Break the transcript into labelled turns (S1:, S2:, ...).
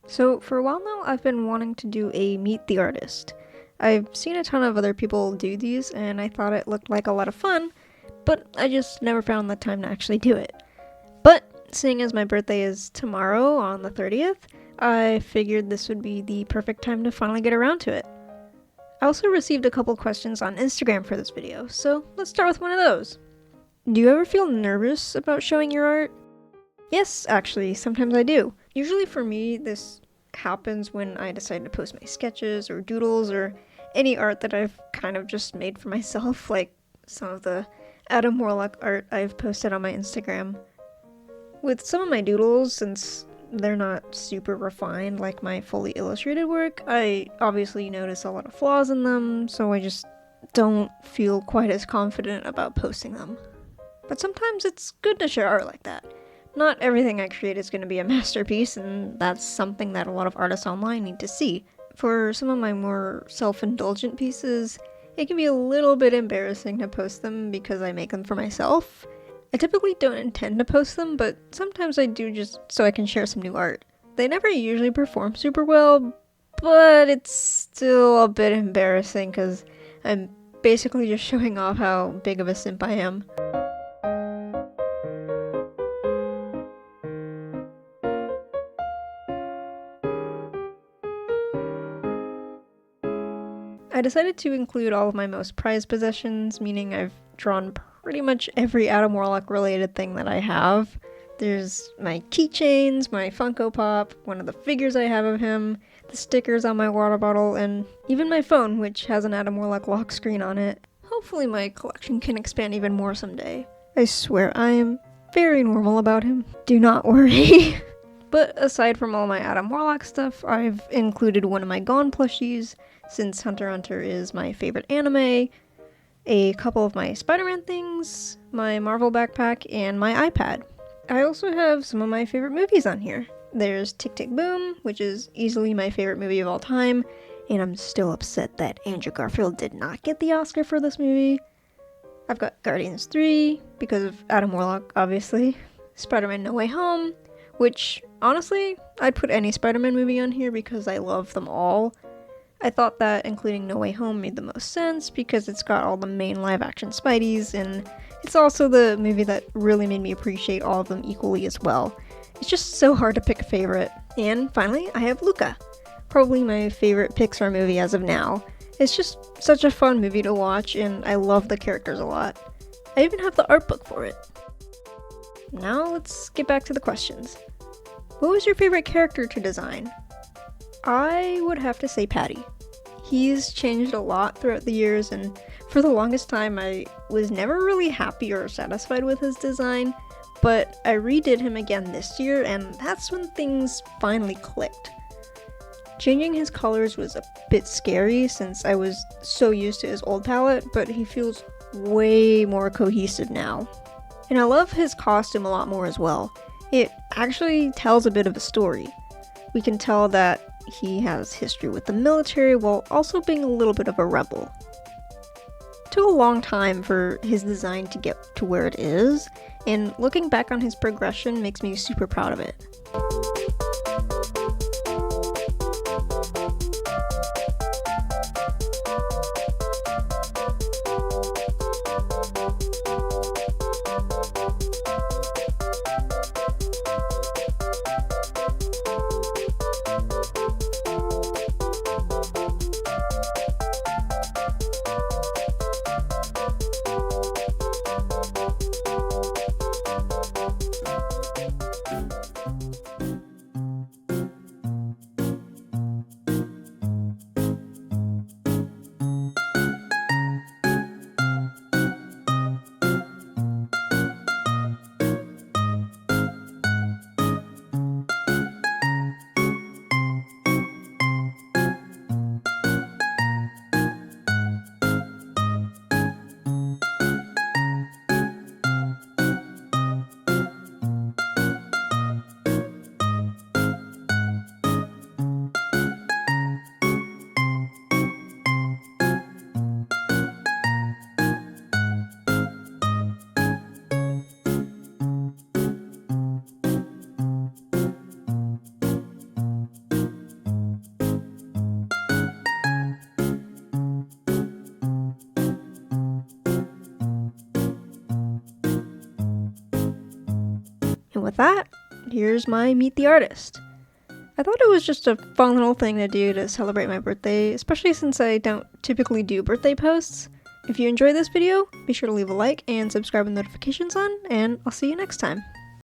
S1: So for a while now, I've been wanting to do a Meet the Artist. I've seen a ton of other people do these, and I thought it looked like a lot of fun, but I just never found the time to actually do it. But seeing as my birthday is tomorrow on the 30th, I figured this would be the perfect time to finally get around to it. I also received a couple questions on Instagram for this video, so let's start with one of those. Do you ever feel nervous about showing your art? Yes, actually, sometimes I do. Usually for me, this happens when I decide to post my sketches or doodles or any art that I've kind of just made for myself, like some of the Adam Warlock art I've posted on my Instagram. With some of my doodles, since they're not super refined like my fully illustrated work, I obviously notice a lot of flaws in them, so I just don't feel quite as confident about posting them. But sometimes it's good to share art like that. Not everything I create is going to be a masterpiece, and that's something that a lot of artists online need to see. For some of my more self-indulgent pieces, it can be a little bit embarrassing to post them because I make them for myself. I typically don't intend to post them, but sometimes I do just so I can share some new art. They never usually perform super well, but it's still a bit embarrassing because I'm basically just showing off how big of a simp I am. I decided to include all of my most prized possessions, meaning I've drawn pretty much every Adam Warlock related thing that I have. There's my keychains, my Funko Pop, one of the figures I have of him, the stickers on my water bottle, and even my phone, which has an Adam Warlock lock screen on it. Hopefully my collection can expand even more someday. I swear I am very normal about him. Do not worry. But aside from all my Adam Warlock stuff, I've included one of my Gone plushies, since Hunter x Hunter is my favorite anime, a couple of my Spider-Man things, my Marvel backpack, and my iPad. I also have some of my favorite movies on here. There's Tick Tick Boom, which is easily my favorite movie of all time, and I'm still upset that Andrew Garfield did not get the Oscar for this movie. I've got Guardians 3, because of Adam Warlock, obviously. Spider-Man No Way Home, which, honestly, I'd put any Spider-Man movie on here because I love them all. I thought that including No Way Home made the most sense because it's got all the main live-action Spideys, and it's also the movie that really made me appreciate all of them equally as well. It's just so hard to pick a favorite. And finally, I have Luca, probably my favorite Pixar movie as of now. It's just such a fun movie to watch, and I love the characters a lot. I even have the art book for it. Now let's get back to the questions. What was your favorite character to design? I would have to say Patty. He's changed a lot throughout the years, and for the longest time I was never really happy or satisfied with his design, but I redid him again this year, and that's when things finally clicked. Changing his colors was a bit scary since I was so used to his old palette, but he feels way more cohesive now. And I love his costume a lot more as well. It actually tells a bit of a story. We can tell that he has history with the military while also being a little bit of a rebel. It took a long time for his design to get to where it is, and looking back on his progression makes me super proud of it. And with that, here's my Meet the Artist. I thought it was just a fun little thing to do to celebrate my birthday, especially since I don't typically do birthday posts. If you enjoyed this video, be sure to leave a like and subscribe with notifications on, and I'll see you next time.